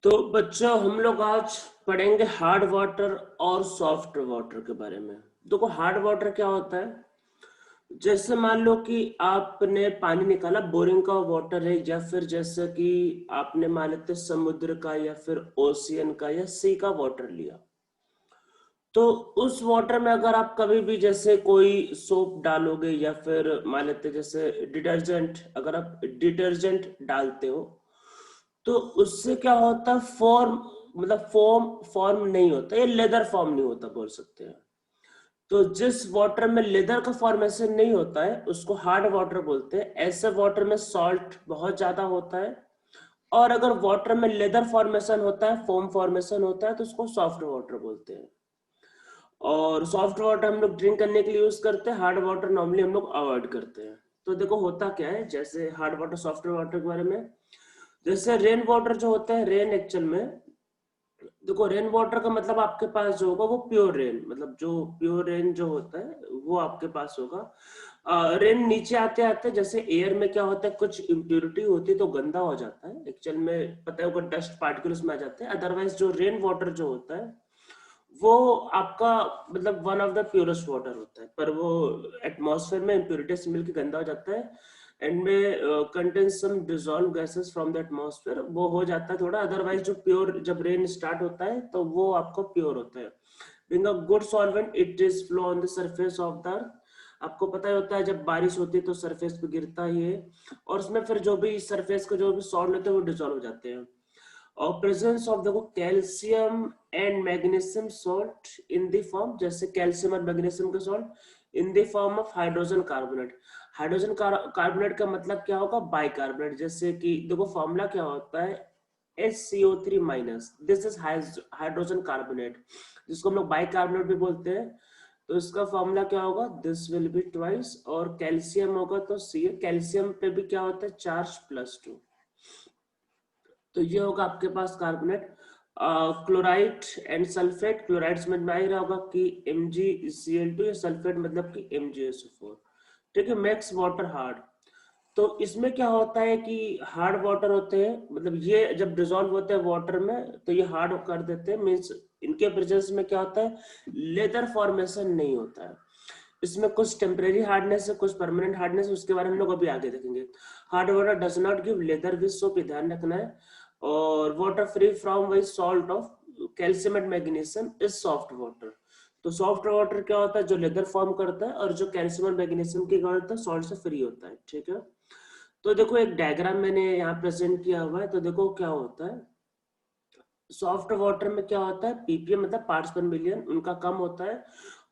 तो बच्चों हम लोग आज पढ़ेंगे हार्ड वाटर और सॉफ्ट वाटर के बारे में। देखो हार्ड वाटर क्या होता है। जैसे मान लो कि आपने पानी निकाला, बोरिंग का वाटर है, या फिर जैसे कि आपने मान लेते समुद्र का या फिर ओशियन का या सी का वाटर लिया। तो उस वाटर में अगर आप कभी भी जैसे कोई सोप डालोगे या फिर मान लेते जैसे डिटर्जेंट, अगर आप डिटर्जेंट डालते हो तो उससे क्या होता है, फॉर्म मतलब फॉर्म फॉर्म नहीं होता, ये लेदर फॉर्म नहीं होता बोल सकते हैं। तो जिस वाटर में लेदर का फॉर्मेशन नहीं होता है उसको हार्ड वाटर बोलते हैं। ऐसे वाटर में सॉल्ट बहुत ज्यादा होता है। और अगर वाटर में लेदर फॉर्मेशन होता है, फोम फॉर्मेशन होता है, तो उसको सॉफ्ट वाटर बोलते हैं। और सॉफ्ट वाटर हम लोग ड्रिंक करने के लिए यूज करते हैं, हार्ड वाटर नॉर्मली हम लोग अवॉइड करते हैं। तो देखो होता क्या है, जैसे हार्ड वाटर सॉफ्ट वाटर के बारे में। जैसे रेन वाटर जो होता है, रेन एक्चुअल में देखो रेन वाटर का मतलब आपके पास जो होगा वो प्योर रेन, मतलब जो प्योर रेन जो होता है वो आपके पास होगा। रेन नीचे आते आते जैसे एयर में क्या होता है, कुछ इम्प्योरिटी होती है तो गंदा हो जाता है, एक्चुअल में पता है होगा डस्ट पार्टिकल्स में आ जाते हैं। अदरवाइज जो रेन वाटर जो होता है वो आपका मतलब one of the purest water होता है, पर वो एटमॉस्फेयर में इम्प्योरिटी से मिलकर गंदा हो जाता है and may contain some dissolve gases from the atmosphere, वो हो जाता है थोड़ा। अदरवाइज जो प्योर जब रेन स्टार्ट होता है तो वो आपको प्योर होता है। Being a good solvent it is flow on the surface of the earth. आपको पता ही होता है जब बारिश होती है तो सरफेस पे गिरता ही है, और उसमें फिर जो भी सरफेस के जो भी सॉल्ट होते हैं वो डिसॉल्व हो जाते हैं। और प्रेजेंस ऑफ देखो calcium and magnesium salt in the form, जैसे कैल्शियम और मैग्नीशियम के salt in the form of hydrogen carbonate. Hydrogen carbonate का मतलब क्या होगा, बाइकार्बोनेट। जैसे कि देखो फॉर्मूला क्या होता है, HCO3 minus, this is hydrogen carbonate, जिसको हम लोग बाइकार्बोनेट भी बोलते हैं। तो इसका फॉर्मूला क्या होगा, दिस विल बी ट्वाइस, और कैल्शियम होगा तो सी, कैल्शियम पे भी क्या होता है, चार्ज +2। तो ये होगा आपके पास carbonate. Chloride and sulphate, chloride समझ में आ ही रहा होगा कि MgCl2, या सल्फेट मतलब कि MgSO4। ठीक है, मेक्स वाटर हार्ड। तो इसमें क्या होता है कि हार्ड वाटर होते हैं, मतलब ये जब डिजोल्व होते हैं वाटर में तो ये हार्ड कर देते हैं, मीन्स इनके प्रेजेंस में क्या होता है, लेदर फॉर्मेशन नहीं होता है। इसमें कुछ टेम्परेरी हार्डनेस है, कुछ परमानेंट हार्डनेस, उसके बारे में हम लोग अभी आगे देखेंगे। Hard water does not give leather with soap, ध्यान रखना है। और वाटर फ्री फ्रॉम वही salt of calcium and magnesium is soft water. तो सॉफ्ट वाटर क्या होता है, जो लेदर फॉर्म करता है, और जो कैल्शियम और मैग्नीशियम की करता है सॉल्ट से फ्री होता है। ठीक है, तो देखो एक डायग्राम मैंने यहाँ प्रेजेंट किया हुआ है। तो देखो क्या होता है, सॉफ्ट वाटर में क्या होता है, पीपीएम मतलब पार्ट्स पर मिलियन, उनका कम होता है।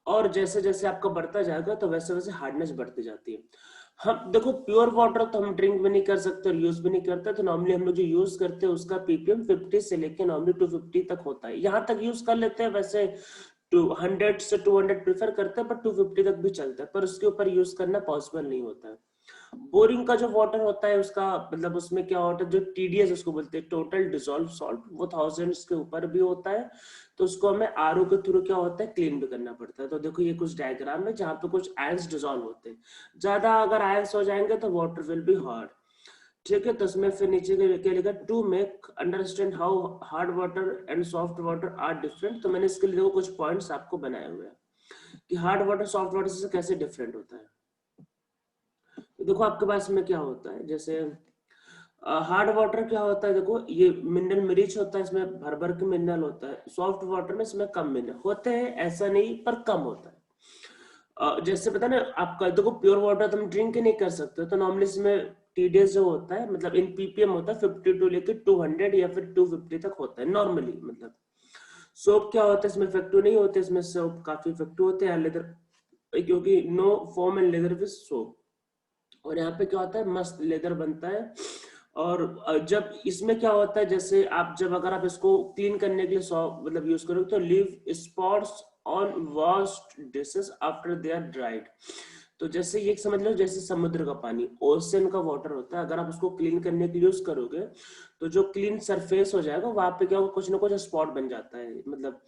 और जैसे जैसे आपका बढ़ता जाएगा तो वैसे वैसे हार्डनेस बढ़ती जाती है। हम देखो प्योर वाटर तो हम ड्रिंक भी नहीं कर सकते और यूज भी नहीं करते, तो नॉर्मली हम लोग जो यूज करते हैं उसका पीपीएम 50 से लेके नॉर्मली 250 तक होता है। यहाँ तक यूज कर लेते हैं, वैसे 200 से 200 प्रेफर करते हैं, पर 250 तक भी चलता है, पर उसके ऊपर यूज करना पॉसिबल नहीं होता है। बोरिंग का जो वाटर होता है उसका मतलब उसमें क्या होता है, जो TDS उसको बोलते हैं, टोटल डिसॉल्व सॉल्ट, वो थाउजेंड्स के ऊपर भी होता है। तो उसको हमें RO के थ्रू क्या होता है, क्लीन भी करना पड़ता है। तो देखो ये कुछ डायग्राम है जहाँ पे कुछ आयंस डिसॉल्व होते हैं। ज्यादा अगर आयंस हो जाएंगे तो वाटर विल बी हार्ड। ठीक है, तो इसमें फिर नीचे क्या लिखा, to make understand how hard water and soft water are different. तो मैंने इसके लिए देखो कुछ पॉइंट्स आपको बनाए हुए हैं कि हार्ड वाटर सॉफ्ट वाटर से कैसे डिफरेंट होता है। तो देखो आपके पास में क्या होता है, जैसे हार्ड वाटर क्या होता है, देखो ये मिनरल रिच होता है, इसमें भर भर के मिनरल होता है। सॉफ्ट वाटर में इसमें कम मिनरल होते हैं, ऐसा नहीं पर कम होता है। जैसे पता ना आपका, देखो प्योर वाटर तुम ड्रिंक ही नहीं कर सकते, तो नॉर्मली इसमें TDS जो होता है मतलब इन पीपीएम होता है 50 टू लेके 200 या फिर 250 तक होता है नॉर्मली। मतलब सोप क्या होता है, इसमें इफेक्टिव नहीं होते, इसमें सोप काफी इफेक्टिव होते हैं लेदर, क्योंकि no foam and lather with soap. और यहाँ पे क्या होता है, मस्त लेदर बनता है। और जब इसमें क्या होता है, जैसे आप जब अगर आप इसको क्लीन करने के लिए मतलब यूज करोगे तो leave spots on washed dishes after they are dried. तो जैसे ये समझ लो जैसे समुद्र का पानी, ओशन का वाटर होता है, अगर आप उसको क्लीन करने के लिए यूज करोगे तो जो क्लीन सरफेस हो जाएगा वहां पे क्या होगा, कुछ ना कुछ स्पॉट बन जाता है। मतलब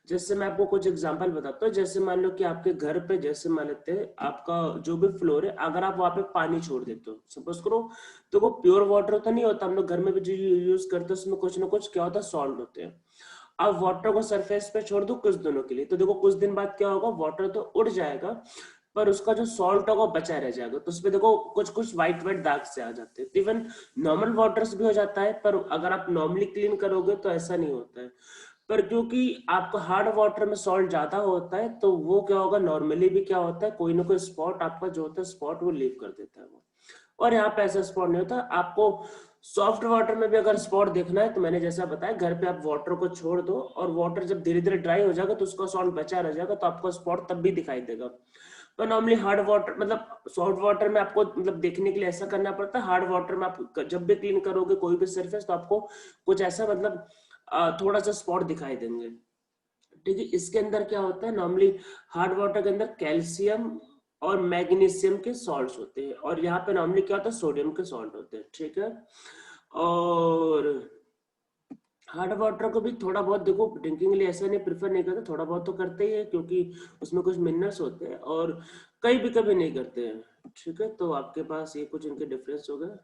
जैसे मैं आपको कुछ एग्जांपल बताता हूँ, जैसे मान लो कि आपके घर पे, जैसे मान लेते हैं आपका जो भी फ्लोर है, अगर आप वहां पे पानी छोड़ देते हो, सपोज करो, तो वो प्योर वाटर तो नहीं होता, हम लोग घर में भी जो यूज करते हैं उसमें कुछ ना कुछ क्या होता है, सॉल्ट होते हैं। अब वाटर को सरफेस पे छोड़ दो कुछ दिनों के लिए, तो देखो कुछ दिन बाद क्या होगा, वाटर तो उड़ जाएगा पर उसका जो सॉल्ट होगा बचा रह जाएगा, तो उसपे देखो कुछ कुछ व्हाइट व्हाइट दाग से आ जाते हैं। इवन नॉर्मल वाटर से भी हो जाता है, पर अगर आप नॉर्मली क्लीन करोगे तो ऐसा नहीं होता है। पर क्योंकि आपका हार्ड वाटर में सॉल्ट ज्यादा होता है, तो वो क्या होगा, नॉर्मली भी क्या होता है, कोई ना कोई स्पॉट आपका जो होता है स्पॉट वो लीव कर देता है वो। और यहाँ पे ऐसा स्पॉट नहीं होता। आपको सॉफ्ट वाटर में भी अगर स्पॉट देखना है तो मैंने जैसा बताया, घर पे आप वाटर को छोड़ दो और वाटर जब धीरे धीरे ड्राई हो जाएगा तो उसका सॉल्ट बचा रह जाएगा, तो आपको स्पॉट तब भी दिखाई देगा। पर नॉर्मली हार्ड वाटर मतलब सॉल्ट वाटर में आपको मतलब देखने के लिए ऐसा करना पड़ता है, हार्ड वाटर में आप जब भी क्लीन करोगे कोई भी सरफेस तो आपको कुछ ऐसा मतलब थोड़ा सा स्पॉट दिखाई देंगे। ठीक है, इसके अंदर क्या होता है, नॉर्मली हार्ड वाटर के अंदर कैल्शियम और मैग्नीशियम के सॉल्ट्स होते हैं, और यहाँ पे नॉर्मली क्या होता है, सोडियम के सॉल्ट होते हैं। ठीक है, और हार्ड वाटर को भी थोड़ा बहुत देखो ड्रिंकिंग के लिए ऐसा नहीं प्रेफर नहीं करते, थोड़ा बहुत तो करते ही है क्योंकि उसमें कुछ मिनरल्स होते हैं, और कई भी कभी नहीं करते हैं। ठीक है, तो आपके पास ये कुछ इनके डिफरेंस हो गए।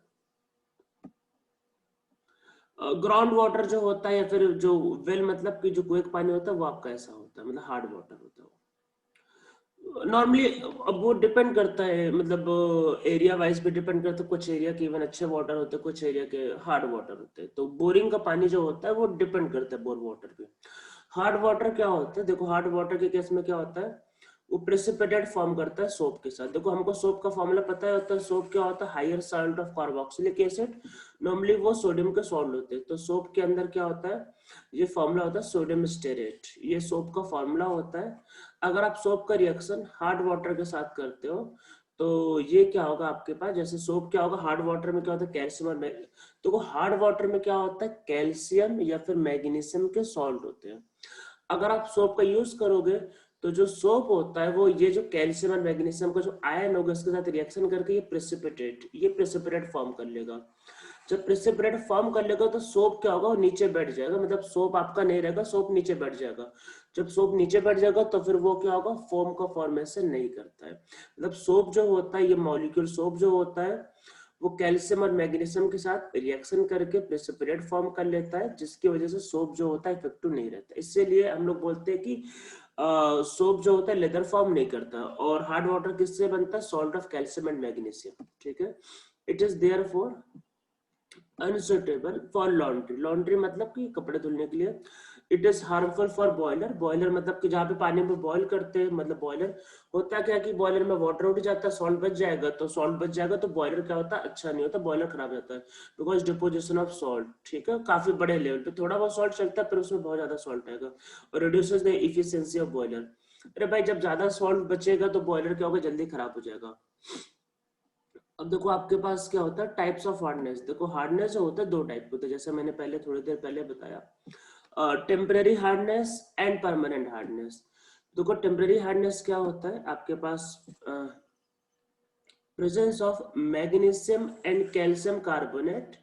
ग्राउंड वाटर जो होता है या फिर जो वेल मतलब कि जो कुएं का पानी होता है वो आपका ऐसा होता है, मतलब हार्ड वाटर होता है नॉर्मली। अब वो डिपेंड करता है, मतलब एरिया वाइज भी डिपेंड करता है, कुछ एरिया के इवन अच्छे वाटर होते हैं, कुछ एरिया के हार्ड वाटर होते हैं। तो बोरिंग का पानी जो होता है वो डिपेंड करता है बोर वाटर पे। हार्ड वाटर क्या होता है, देखो हार्ड वाटर के केस में क्या होता है, वो प्रेसिपिटेट फॉर्म करता है सोप के साथ। देखो हमको सोप का फॉर्मूला पता है होता है, सोप क्या होता है, higher salt of carboxylic acid, normally वो सोडियम के सॉल्ट होते हैं। तो सोप के अंदर क्या होता है, ये फॉर्मूला होता है सोडियम स्टेरेट, ये सोप का फॉर्मूला होता है। अगर आप सोप का रिएक्शन हार्ड वाटर के साथ करते हो तो ये क्या होगा आपके पास, जैसे सोप क्या होगा, हार्ड वाटर में क्या होता है कैल्शियम और तो हार्ड वाटर में क्या होता है, कैल्शियम या फिर मैग्नीशियम के सॉल्ट होते हैं। अगर आप सोप का यूज करोगे तो जो सोप होता है वो ये जो कैल्शियम और मैग्नीशियम का जो आयन होगा इसके साथ रिएक्शन करके ये प्रेसिपिटेट फॉर्म कर लेगा। जब प्रेसिपिटेट फॉर्म कर लेगा तो सोप क्या होगा, वो नीचे बैठ जाएगा, मतलब सोप आपका नहीं रहेगा, सोप नीचे बैठ जाएगा। जब सोप नीचे बैठ जाएगा तो फिर वो क्या होगा, फोम का फॉर्मेशन नहीं करता है। मतलब सोप जो होता है, ये मॉलिक्यूल सोप जो होता है वो कैल्शियम और मैग्नीशियम के साथ रिएक्शन करके प्रेसिपिटेट फॉर्म कर लेता है, जिसकी वजह से सोप जो होता है इफेक्टिव नहीं रहता। इसीलिए हम लोग बोलते हैं कि सोप जो होता है लेदर फॉर्म नहीं करता। और हार्ड वाटर किससे बनता है, salt of calcium and magnesium. ठीक है, it is there for unsuitable for laundry, laundry मतलब कि कपड़े धुलने के लिए। It is harmful for boiler, boiler मतलब कि जहाँ पे पानी में बॉयल करते हैं, मतलब बॉयलर होता क्या कि बॉयलर में वाटर उठ जाता है, सॉल्ट बच जाएगा, तो सॉल्ट बच जाएगा तो बॉयलर क्या होता है, अच्छा नहीं होता, बॉयलर खराब जाता है बिकॉज डिपोजिशन ऑफ सॉल्ट। ठीक है, काफी बड़े लेवल पे थोड़ा बहुत सॉल्ट चलता है पर उसमें बहुत ज्यादा सॉल्ट आएगा, और reduces the efficiency of boiler. अरे भाई जब ज्यादा सॉल्ट बचेगा तो बॉयलर क्या होगा, जल्दी खराब हो जाएगा। अब देखो आपके पास क्या होता है, टाइप्स ऑफ हार्डनेस। देखो हार्डनेस जो होता है दो टाइप के होते हैं, जैसे मैंने पहले थोड़ी देर पहले बताया, temporary hardness and permanent hardness. देखो टेम्परेरी हार्डनेस क्या होता है, आपके पास presence of magnesium and calcium carbonate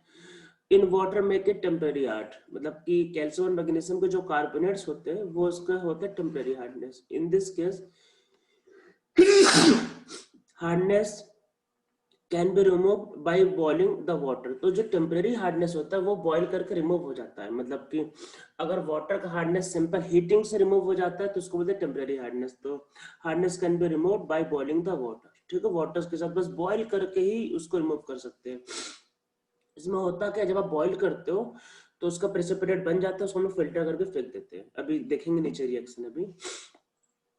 in water make it temporary hard, मतलब कि कैल्शियम और मैग्नीशियम के जो कार्बोनेट्स होते हैं वो उसके होते हैं temporary hardness. In this case hardness can be remove by boiling the water. तो जो टेम्परेरी हार्डनेस होता है वो बॉईल करके रिमूव हो जाता है, मतलब कि अगर वाटर का हार्डनेस सिंपल हीटिंग से रिमूव हो जाता है तो उसको बोलते हैं टेम्परेरी हार्डनेस। तो hardness can be remove by boiling the water. ठीक है, वाटर के साथ बस बॉईल करके ही उसको रिमूव कर सकते हैं। इसमें होता क्या, जब आप बॉईल करते हो तो उसका प्रेसिपिटेट बन जाता है, उसको हम लोग फिल्टर करके फेंक देते हैं। अभी देखेंगे नीचे रिएक्शन। अभी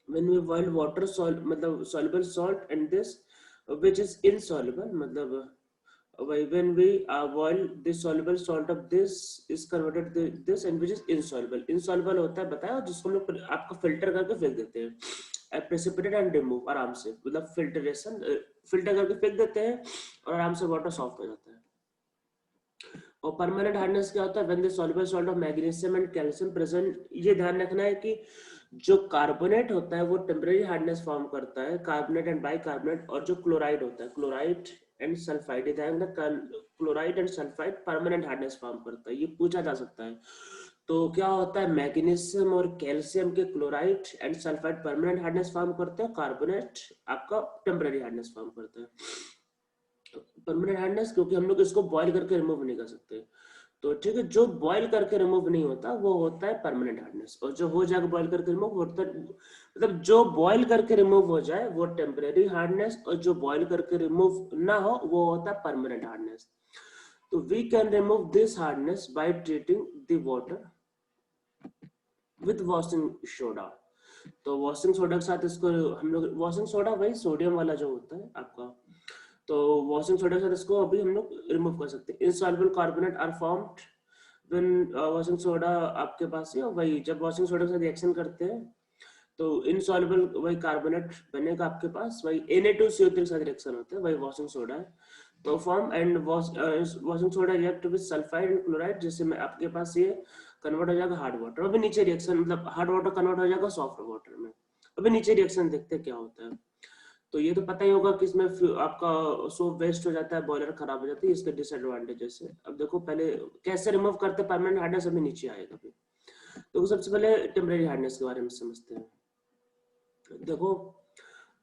when we boil water मतलब soluble salt and this which is insoluble, मतलब when we boil this soluble salt of this is converted to this and which is insoluble, insoluble होता है बताया, जिसको हम लोग आपको फिल्टर करके फेंक देते हैं, प्रेसिपिटेट एंड रिमूव आराम से, मतलब फिल्टरेशन फिल्टर करके फेंक देते हैं और आराम से वाटर सॉफ्ट हो जाता है। और परमानेंट हार्डनेस क्या होता है, when the soluble salt of magnesium and calcium present. ये ध्यान रखना है कि जो कार्बोनेट होता है वो टेम्परेरी हार्डनेस फॉर्म करता है, कार्बोनेट एंड बाइकार्बोनेट, और जो क्लोराइड होता है, क्लोराइड एंड सल्फाइड, ध्यान रखना, chloride and sulphide permanent hardness form करता है, ये पूछा जा सकता है। तो क्या होता है, मैग्नीशियम और कैल्शियम के chloride and sulphide permanent hardness form करते हैं, कार्बोनेट आपका टेम्परेरी हार्डनेस फॉर्म करता है। परमानेंट हार्डनेस क्योंकि हम लोग इसको बॉयल करके रिमूव नहीं कर सकते, तो ठीक है, जो बॉयल करके रिमूव नहीं होता वो होता है परमानेंट हार्डनेस, और जो हो जाएगा बॉयल करके रिमूव होता है, मतलब जो बॉयल करके रिमूव हो जाए वो टेम्परेरी हार्डनेस, और जो बॉयल करके रिमूव ना हो वो होता है परमानेंट हार्डनेस। तो we can remove this hardness by treating the water with washing soda. तो वॉशिंग सोडा के साथ इसको हम लोग, वॉशिंग सोडा वही सोडियम वाला जो होता है आपका, तो वॉशिंग सोडा के साथ इसको अभी हम लोग रिमूव कर सकते हैं। Insoluble carbonate are formed when washing soda आपके पास ही, वही जब वॉशिंग सोडा के साथ रिएक्शन करते हैं तो इनसॉल्युबल वही कार्बोनेट बनेगा आपके पास, वही Na2CO3 के साथ रिएक्शन होता है, वही वॉशिंग सोडा है। तो form and washing soda react with sulphide and chloride, जिससे में आपके पास ये कन्वर्ट हो जाएगा हार्ड वाटर, अभी नीचे रिएक्शन, मतलब हार्ड वाटर कन्वर्ट हो जाएगा सॉफ्ट वाटर में। अभी नीचे रिएक्शन देखते हैं क्या होता है। तो ये तो पता ही होगा कि इसमें आपका सोप वेस्ट हो जाता है, बॉयलर खराब हो जाती है, इसके डिसएडवांटेजेस है। अब देखो पहले कैसे रिमूव करते हैं परमानेंट हार्डनेस, अभी नीचे आएगा अभी। तो सबसे पहले टेम्परेरी हार्डनेस के बारे में समझते हैं। देखो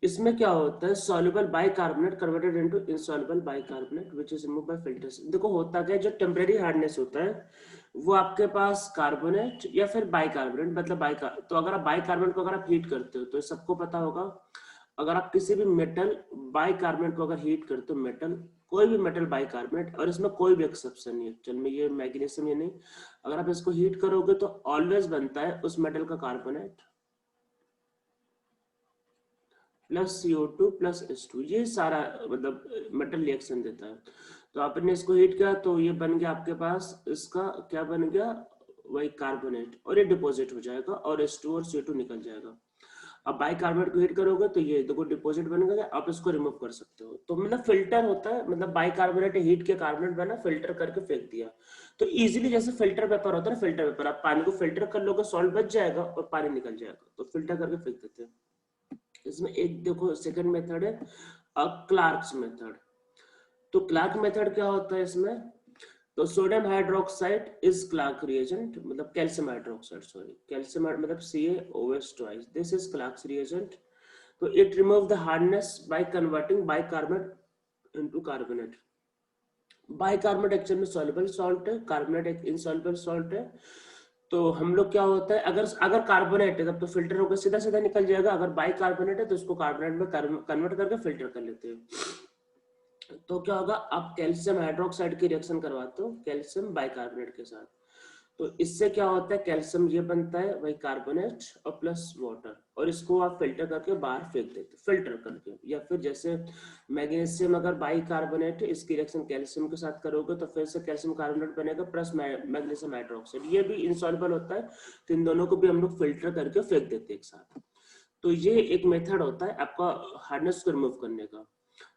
इसमें क्या होता है, soluble bicarbonate converted into insoluble bicarbonate which is removed by filters. देखो होता क्या है, जो टेम्परेरी हार्डनेस होता है वो आपके पास कार्बोनेट या फिर बाइकार्बोनेट, मतलब तो अगर आप बाइकार्बोनेट को अगर आप हीट करते हो तो सबको पता होगा, अगर आप किसी भी मेटल बाइकार्बोनेट को अगर हीट करते हो, मेटल कोई भी मेटल बाइकार्बोनेट, और इसमें कोई भी एक्सेप्शन नहीं है, चल में ये मैग्नीशियम ये नहीं, अगर आप इसको हीट करोगे तो ऑलवेज बनता है उस मेटल का carbonate plus CO2 plus H2, ये सारा मतलब मेटल रिएक्शन देता है। तो आपने इसको हीट किया तो ये बन गया आपके पास, इसका क्या बन गया, वही कार्बोनेट, और ये डिपॉजिट हो जाएगा और H2 और CO2 निकल जाएगा। अब बाइकार्बोनेट को हीट करोगे तो ये देखो डिपॉजिट बन गया, आप इसको रिमूव कर सकते हो। तो मतलब फिल्टर होता है, मतलब बाइकार्बोनेट हीट के कार्बोनेट बना, फिल्टर करके फेंक दिया, तो इजीली जैसे फिल्टर पेपर होता है ना, फिल्टर पेपर आप पानी को फिल्टर कर लोगे, सॉल्ट बच जाएगा और पानी निकल जाएगा, तो फिल्टर करके फेंक देते हैं। इसमें एक देखो सेकंड मेथड है क्लार्क्स मेथड। तो क्लार्क मेथड क्या होता है इसमें, तो sodium hydroxide is Clark reagent, मतलब कैल्शियम हाइड्रोक्साइड, सॉरी कैल्शियम मतलब CaOH twice, this is Clark's reagent. तो it remove the hardness by converting bicarbonate into carbonate. Bicarbonate actual में सॉल्युबल सॉल्ट है, कार्बोनेट एक इनसॉल्युबल सॉल्ट है। तो हम लोग क्या होता है, अगर अगर कार्बोनेट है तब तो फिल्टर होकर सीधा सीधा निकल जाएगा, अगर बाइकार्बोनेट है तो उसको कार्बोनेट में कन्वर्ट करके फिल्टर कर लेते हैं। तो क्या होगा, आप कैल्शियम हाइड्रोक्साइड की रिएक्शन करवाते हो कैल्शियम बाइकार्बोनेट के साथ, तो इससे क्या होता है, कैल्शियम ये बनता है वही कार्बोनेट और प्लस वाटर, और इसको आप फिल्टर करके बाहर फेंक देते, फिल्टर करके। या फिर जैसे मैग्नीशियम अगर बाइकार्बोनेट है, इसकी रिएक्शन कैल्शियम के साथ करोगे तो फिर से कैल्शियम कार्बोनेट बनेगा प्लस मैग्नीशियम हाइड्रोक्साइड, ये भी इनसॉल्युबल होता है, तो इन दोनों को भी हम लोग फिल्टर करके फेंक देते हैं एक साथ। तो ये एक मेथड होता है आपका हार्डनेस को रिमूव करने का।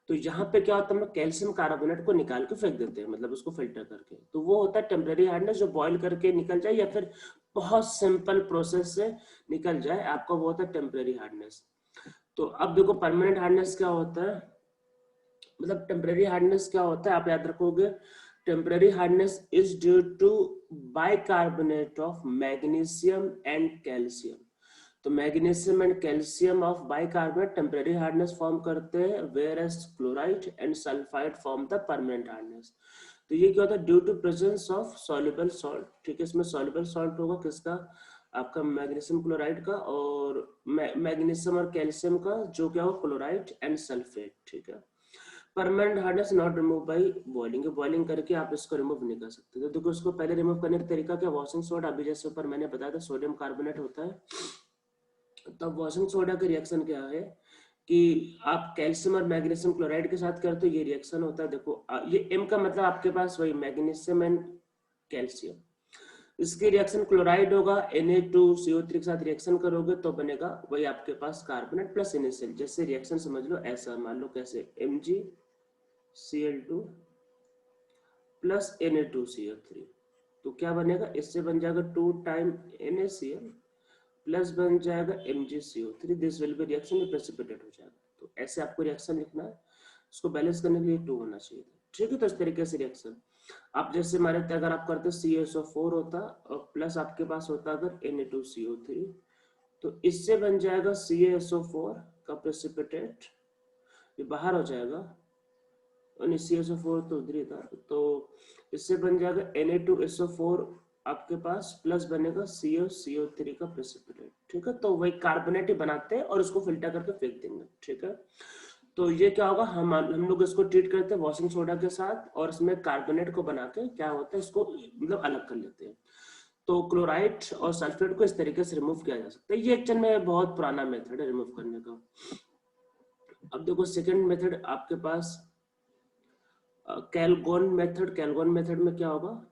तो यहाँ पे क्या होता है, हम लोग कैल्शियम कार्बोनेट को निकाल के फेंक देते हैं, मतलब उसको फिल्टर करके, तो वो होता है टेम्परेरी हार्डनेस, जो बॉईल करके निकल जाए या फिर बहुत सिंपल प्रोसेस से निकल जाए आपका, वो होता है टेम्परेरी हार्डनेस। तो अब देखो परमानेंट हार्डनेस क्या होता है, मतलब टेम्परेरी हार्डनेस क्या होता है आप याद रखोगे, temporary hardness is due to bicarbonate of magnesium and calcium. तो magnesium and calcium of bicarbonate temporary hardness form करते हैं, whereas chloride and sulphide form the permanent hardness. तो ये क्या होता है, due to presence of soluble salt, ठीक है, इसमें सॉल्युबल सॉल्ट होगा किसका, आपका मैग्नीशियम क्लोराइड का, और मैग्नीशियम और कैल्शियम का जो क्या हो क्लोराइड एंड सल्फेट, ठीक है। Permanent hardness not remove by boiling, boiling करके आप इसको रिमूव नहीं कर सकते। तो देखो इसको पहले रिमूव करने का तरीका क्या, वॉशिंग सोडा, अभी जैसे ऊपर मैंने बताया था सोडियम कार्बोनेट होता है, तब वॉशिंग सोडा का रिएक्शन क्या है कि आप कैल्शियम और मैग्नीशियम क्लोराइड के साथ करते हो, ये रिएक्शन होता है, देखो ये M का मतलब आपके पास वही मैग्नीशियम एंड कैल्शियम, इसकी रिएक्शन क्लोराइड होगा, Na2CO3 के साथ रिएक्शन करोगे तो बनेगा वही आपके पास कार्बोनेट प्लस NaCl, जैसे रिएक्शन समझ लो ऐसा, मान लो कैसे MgCl2 प्लस Na2CO3, तो क्या बनेगा, इससे बन जाएगा 2 टाइम NaCl प्लस बन जाएगा MgCO3, this will be reaction में प्रेसिपिटेट हो जाएगा। तो ऐसे आपको रिएक्शन लिखना है, इसको बैलेंस करने के लिए 2 होना चाहिए, ठीक है। तो इस तरीके से रिएक्शन आप जैसे मारे थे, अगर आप करते CaSO4 होता और प्लस आपके पास होता अगर Na2CO3, तो इससे बन जाएगा CaSO4 का प्रेसिपिटेट, ये बाहर हो जाएगा, और CaSO4 तो उधर ही था, तो इससे बन जाएगा Na2SO4 आपके पास प्लस बनेगा CaCO3 का प्रेसिपिटेट, ठीक है। तो वही कार्बोनेट ही बनाते हैं और उसको फिल्टर करके फेंक देंगे, ठीक है। तो ये क्या होगा, हम लोग इसको ट्रीट करते हैं वॉशिंग सोडा के साथ, और इसमें कार्बोनेट को बना के क्या होता है, इसको मतलब अलग कर लेते हैं। तो क्लोराइड और सल्फेट को इस तरीके से रिमूव किया जा सकता है। ये एक्चुअल में बहुत पुराना मेथड है रिमूव करने का। अब देखो सेकंड मेथड आपके पास कैलगोन मेथड। कैलगोन मेथड में क्या होगा,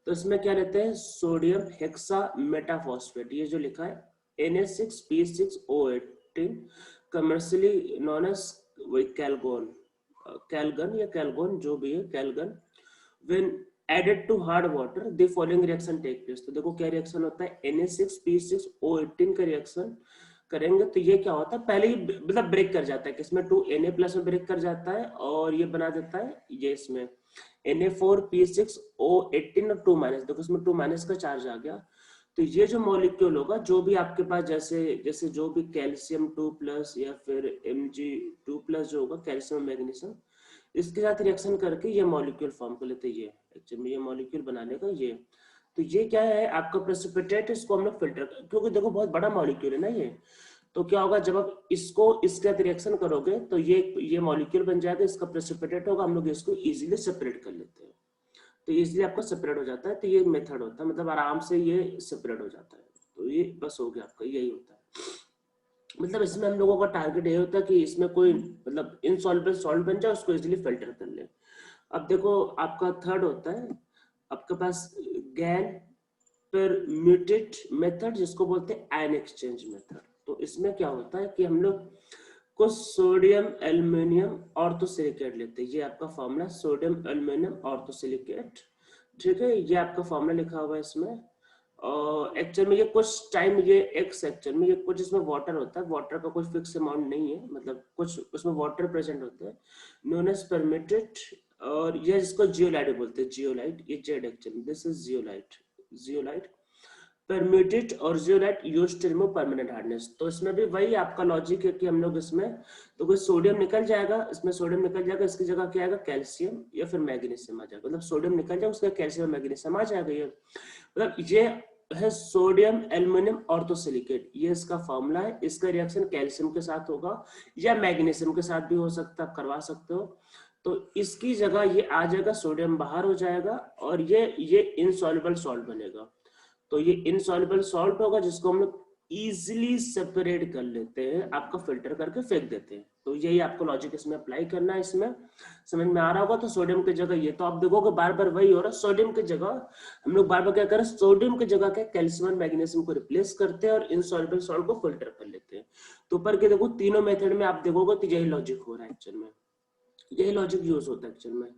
तो इसमें क्या रहते हैं, सोडियम हेक्सा मेटाफॉस्फेट, ये जो लिखा है Na6P6O18, कमर्शियली नॉन एज वही कैलगोन, कैलगन या कैलगोन जो भी है, Calgon. When added to hard water the following reaction take place. तो देखो क्या रिएक्शन होता है, Na6P6O18 का रिएक्शन करेंगे तो ये क्या होता है, पहले ही मतलब ब्रेक कर जाता है, किसमें 2Na+ में ब्रेक कर जाता है, और ये बना देता है ये इसमें Na4P6O18 और 2- देखो इसमें 2- का चार्ज आ गया। तो ये जो मॉलिक्यूल होगा, जो भी आपके पास जैसे जो भी कैल्शियम 2+ या फिर Mg2+ जो होगा, कैल्शियम मैग्नीशियम, इसके साथ रिएक्शन करके ये मॉलिक्यूल फॉर्म कर लेते हैं। ये एक्चुअली में ये मॉलिक्यूल बनाने का ये, तो ये क्या है आपका प्रेसिपिटेट, इसको हम लोग फिल्टर, क्योंकि देखो बहुत बड़ा मॉलिक्यूल है ना ये, तो क्या होगा जब आप इसको इसके साथ रिएक्शन करोगे तो ये मॉलिक्यूल बन जाएगा, इसका प्रेसिपिटेट होगा, हम लोग इसको इजीली सेपरेट कर लेते हैं, तो इजीली आपका सेपरेट हो जाता है। तो ये मेथड होता है, मतलब आराम से ये सेपरेट हो जाता है। तो ये बस हो गया आपका, यही होता है। मतलब इसमें हम लोगों का टारगेट ये होता है कि इसमें कोई मतलब इनसॉल्युबल सॉल्ट बन जाए, उसको इजीली फिल्टर कर ले। अब देखो आपका थर्ड होता है आपके पास गैन परम्यूटेट मेथड, जिसको बोलते हैं आयन एक्सचेंज मेथड। तो इसमें क्या होता है कि हम लोग कुछ सोडियम एल्यूमिनियम ऑर्थोसिलिकेट लेते हैं, ये आपका फॉर्मूला सोडियम एल्यूमिनियम ऑर्थोसिलिकेट, ठीक है। ये आपका फॉर्मूला लिखा हुआ है इसमें, और एक्चुअल में ये कुछ टाइम ये एक्स एक्चुअल में ये कुछ इसमें वाटर होता है, वाटर का कोई फिक्स अमाउंट नहीं है, मतलब कुछ उसमें वाटर प्रेजेंट होता है, नोन एज परमिटेड। और ये जिसको जियोलाइट बोलते हैं, जियोलाइट, ये Z actually, this is zeolite, zeolite permuted और zeolite used to remove permanent hardness. तो इसमें भी वही आपका लॉजिक है कि हम लोग इसमें तो कोई सोडियम निकल जाएगा, इसमें सोडियम निकल जाएगा, इसकी जगह क्या आएगा, कैल्शियम या फिर मैग्नीशियम आ जाएगा, मतलब सोडियम निकल जाएगा, उसका कैल्शियम मैग्नीशियम आ जाएगा। ये मतलब ये है सोडियम एल्यूमिनियम ऑर्थोसिलिकेट, ये इसका फॉर्मूला है। इसका रिएक्शन कैल्शियम के साथ होगा या मैग्नीशियम के साथ भी हो सकता है, आप करवा सकते हो। तो इसकी जगह ये आ जाएगा, सोडियम बाहर हो जाएगा, और ये इनसॉल्युबल सॉल्ट बनेगा। तो ये इनसॉल्युबल सॉल्ट होगा जिसको हम लोग इजिली सेपरेट कर लेते हैं, आपका फिल्टर करके फेंक देते हैं। तो यही आपको लॉजिक इसमें अप्लाई करना है, इसमें समझ में आ रहा होगा। तो सोडियम की जगह ये, तो आप देखोगे बार बार वही हो रहा है, सोडियम की जगह हम लोग बार बार क्या करें, सोडियम की जगह क्या कैल्शियम और मैग्नीशियम को रिप्लेस करते हैं और इनसॉल्युबल सॉल्ट को फिल्टर कर लेते हैं। तो ऊपर के देखो तीनों मेथड में आप देखोगे तो यही लॉजिक हो रहा है एक्चुअल में, यही लॉजिक यूज होता है एक्चुअल में।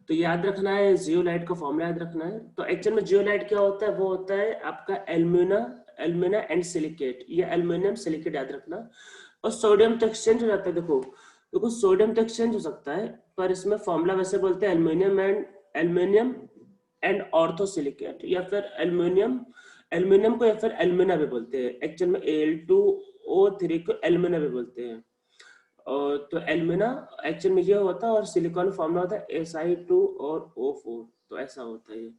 तो याद रखना है, जियोलाइट का फॉर्मूला याद रखना है। तो एक्चुअल में जियोलाइट क्या होता है, वो होता है आपका एल्यूमिना एंड सिलिकेट, ये एल्यूमिनियम सिलिकेट याद रखना। और सोडियम तो एक्सचेंज हो जाता है, देखो देखो सोडियम तो एक्सचेंज हो सकता है, पर इसमें फॉर्मूला वैसे बोलते हैं एल्यूमिनियम एंड ऑर्थोसिलिकेट, या फिर एल्यूमिनियम को या फिर एल्यूमिना भी बोलते हैं एक्चुअल में, Al2O3 को एल्यूमिना भी बोलते हैं। और तो एल्यूमिना एक्चुअल में ये होता है, और सिलिकॉन फॉर्मूला होता है Si2 और O4, तो ऐसा होता है ये।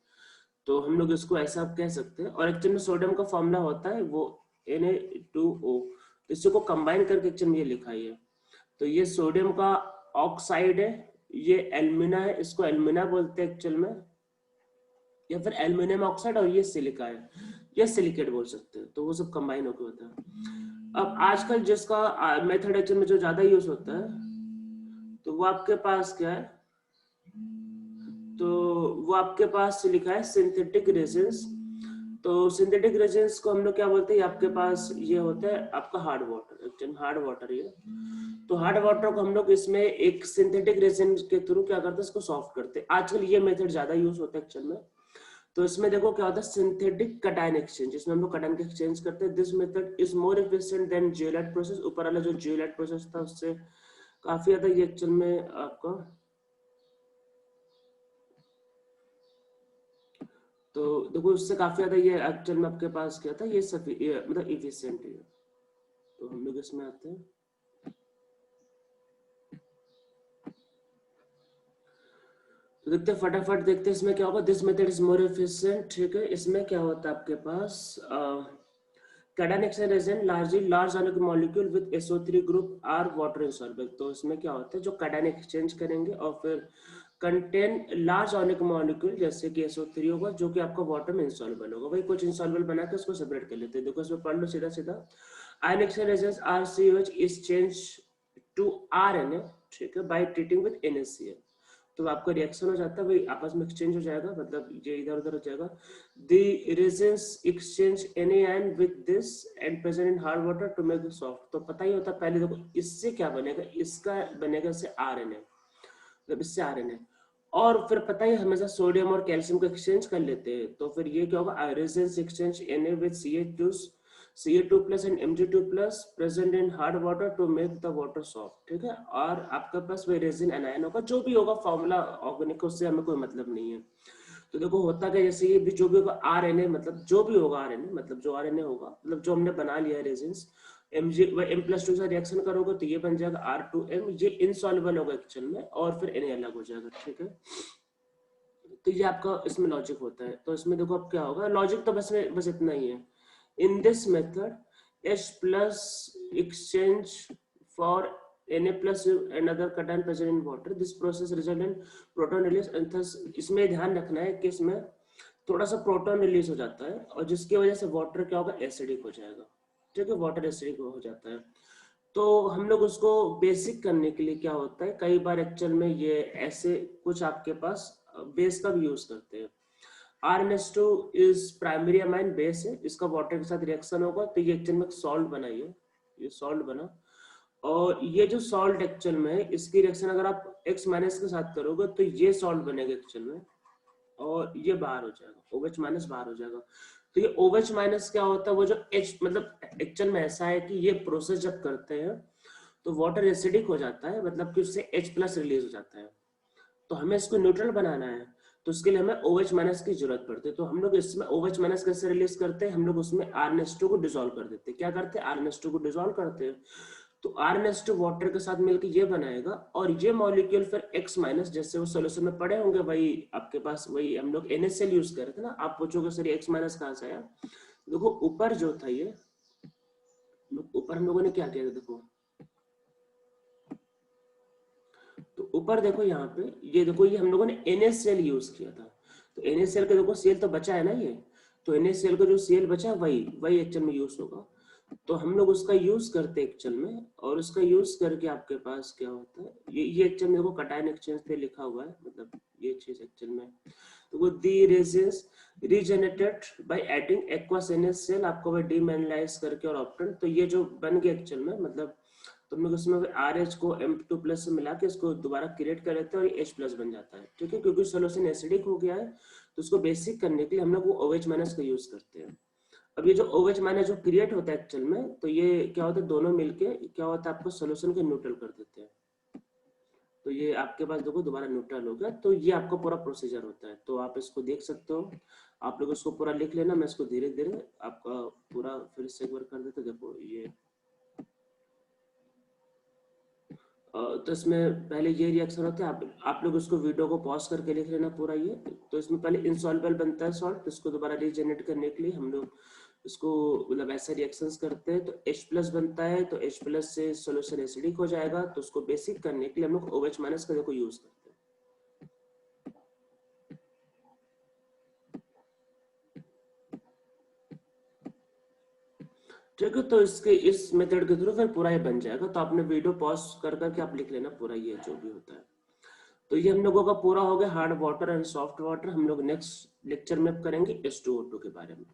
तो हम लोग इसको ऐसा कह सकते हैं। और एक्चुअल में सोडियम का फॉर्मूला होता है वो Na2O, तो इसको कंबाइन करके एक्चुअल में ये लिखा है। तो ये सोडियम का ऑक्साइड है, ये एल्यूमिना है, इसको एल्यूमिना बोलते हैं एक्चुअल में, या फिर एल्यूमिनियम ऑक्साइड, और ये सिलिका है, ये सिलिकेट बोल सकते हैं। तो वो सब कंबाइन होकर होता है। अब आजकल जिसका मेथड एक्चुअल में जो ज्यादा यूज होता है, तो वो आपके पास क्या है, तो वो आपके पास लिखा है सिंथेटिक रेजिन्स। तो सिंथेटिक रेजिन्स को हम लोग क्या बोलते हैं, आपके पास ये होता है आपका hard water, actually hard water ये। तो हार्ड वाटर को हम लोग इसमें एक सिंथेटिक रेजिन के थ्रू क्या करते हैं, इसको सॉफ्ट करते हैं। आजकल ये मेथड ज्यादा यूज होता है एक्चुअल में। तो इसमें देखो क्या होता है, सिंथेटिक कटायन एक्सचेंज, इसमें हम लोग कटायन का एक्सचेंज करते हैं। This method is more efficient then zeolite process. ऊपर वाला जो जियोलाइट प्रोसेस था उससे काफी ज्यादा ये एक्चुअल में आपका, तो देखो उससे काफी ज्यादा ये एक्चुअल में आपके पास क्या था, ये मतलब इफिशिएंट है। तो हम लोग इसमें आते हैं, तो देखते हैं फटाफट देखते हैं इसमें क्या होगा। This method is more efficient, ठीक है। इसमें क्या होता है आपके पास, cation exchange agent largely large ionic molecule with SO3 group are water insoluble. तो इसमें क्या होता है, जो कैटायन एक्सचेंज करेंगे और फिर कंटेन लार्ज आयनिक मॉलिक्यूल जैसे कि SO3 होगा जो कि आपका वाटर में इंसॉल्युबल होगा, वही कुछ इंसॉल्युबल बना के उसको सेपरेट कर लेते हैं। देखो इसमें पढ़ लो सीधा सीधा, ion exchange agents RCOH is change to RNA, ठीक है, बाय ट्रीटिंग विद NaCl। तो आपका रिएक्शन हो जाता है, वही आपस में एक्सचेंज हो जाएगा, मतलब ये इधर उधर हो जाएगा। The resins exchange NaN with this and present in hard water to make it soft। तो पता ही होता है, पहले देखो इससे क्या बनेगा, इसका बनेगा इससे RNA, मतलब इससे RNA, और फिर पता ही हमेशा सोडियम और कैल्शियम को एक्सचेंज कर लेते हैं। तो फिर ये क्या होगा, resins exchange Na with Ca2 plus and Mg2 plus present in hard water to make the water soft, ठीक है। और आपके पास वही रेजिन एनायन होगा, जो भी होगा फॉर्मूला ऑर्गेनिक, उससे हमें कोई मतलब नहीं है। तो देखो होता क्या, जैसे ये भी जो भी होगा RNA, मतलब जो भी होगा RNA, मतलब जो RNA होगा, मतलब जो हमने बना लिया रेजिन्स, M+2 से रिएक्शन करोगे तो ये बन जाएगा R2M, ये इनसॉल्युबल होगा एक्चुअल में, और फिर Na अलग हो जाएगा, ठीक है। तो ये आपका इसमें लॉजिक होता है। तो इसमें देखो अब क्या होगा, लॉजिक तो बस इतना ही है। In this method H+ exchange for Na plus another cation present in water, this process result in proton release, and thus इसमें ध्यान रखना है कि इसमें थोड़ा सा प्रोटॉन रिलीज हो जाता है, और जिसकी वजह से वाटर क्या होगा, एसिडिक हो जाएगा, ठीक है, वाटर एसिडिक हो जाता है। तो हम लोग उसको बेसिक करने के लिए क्या होता है, कई बार एक्चुअल में ये ऐसे कुछ आपके पास बेस का भी यूज करते हैं। RNH2 is primary amine base है, इसका वाटर के साथ रिएक्शन होगा तो ये एक्चुअल में सॉल्ट बनाइए, ये सॉल्ट बना, और ये जो सॉल्ट एक्चुअल में है इसकी रिएक्शन अगर आप X- के साथ करोगे तो ये सॉल्ट बनेगा एक्चुअल में, और ये बाहर हो जाएगा, OH- बाहर हो जाएगा। तो ये OH- क्या होता है, वो जो H, मतलब एक्चुअल में ऐसा है कि ये प्रोसेस जब करते हैं तो वाटर एसिडिक हो जाता है, मतलब कि उससे H+ रिलीज हो जाता है। तो हमें इसको न्यूट्रल बनाना है, तो उसके लिए हमें OH- की जरूरत पड़ती है। तो हम लोग इसमें OH- कैसे रिलीज करते हैं, हम लोग उसमें RNH2 को डिसॉल्व कर देते हैं। क्या करते हैं, RNH2 को डिसॉल्व करते हैं, तो RNH2 वाटर के साथ मिलकर ये बनाएगा, और ये मॉलिक्यूल फिर X- जैसे वो सोल्यूशन में पड़े होंगे, वही आपके पास वही हम लोग NaCl यूज कर रहे थे ना। आप पूछोगे सर X- कहाँ से आया, देखो ऊपर जो था ये, ऊपर हम लोगों ने क्या किया था, देखो तो ऊपर देखो यहाँ पे, ये देखो ये हम लोगों ने NaCl यूज किया था। तो NaCl का देखो सेल तो बचा है ना ये, तो NaCl का जो सेल बचा वही वही एक्चुअल में यूज होगा। तो हम लोग उसका यूज करते हैं एक्चुअल में, और उसका यूज करके आपके पास क्या होता है, ये एक्चुअल में देखो कटायन एक्सचेंज पे लिखा हुआ है, मतलब ये चीज एक्चुअल में, तो वो the resins regenerated by adding aqueous NaCl, आपको वो डीमिनरलाइज करके और ऑप्टेन, तो ये जो बन गया एक्चुअल में, मतलब तुम लोग उसमें RH को M2+ से मिला के इसको दोबारा क्रिएट कर लेते हैं और H+ बन जाता है, ठीक है, क्योंकि सोल्यूशन एसिडिक हो गया है। तो उसको बेसिक करने के लिए हम लोग वो OH- का यूज करते हैं। अब ये जो OH- जो क्रिएट होता है एक्चुअल में, तो ये क्या होता है, दोनों मिलके क्या होता है, आपको सोल्यूशन को न्यूट्रल कर देते हैं। तो ये आपके पास देखो दोबारा न्यूट्रल हो गया। तो ये आपका पूरा प्रोसीजर होता है, तो आप इसको देख सकते हो। आप लोग इसको पूरा लिख लेना, मैं इसको धीरे धीरे आपका पूरा फिर से एक बार कर देते। देखो ये तो इसमें पहले ये रिएक्शन होता है, आप लोग उसको वीडियो को पॉज करके लिख लेना पूरा ये। तो इसमें पहले इनसॉल्युबल बनता है सॉल्ट, इसको दोबारा रीजनरेट करने के लिए हम लोग इसको मतलब ऐसे रिएक्शंस करते हैं। तो H+ बनता है, तो H+ से सोल्यूशन एसिडिक हो जाएगा, तो उसको बेसिक करने के लिए हम लोग OH- का देखो यूज करते हैं। ठीक है, तो इसके इस मेथड के थ्रू फिर पूरा ये बन जाएगा। तो आपने वीडियो पॉज कर करके आप लिख लेना पूरा ये जो भी होता है। तो ये हम लोगों का पूरा हो गया hard water and soft water. हम लोग नेक्स्ट लेक्चर में करेंगे H2O2 के बारे में।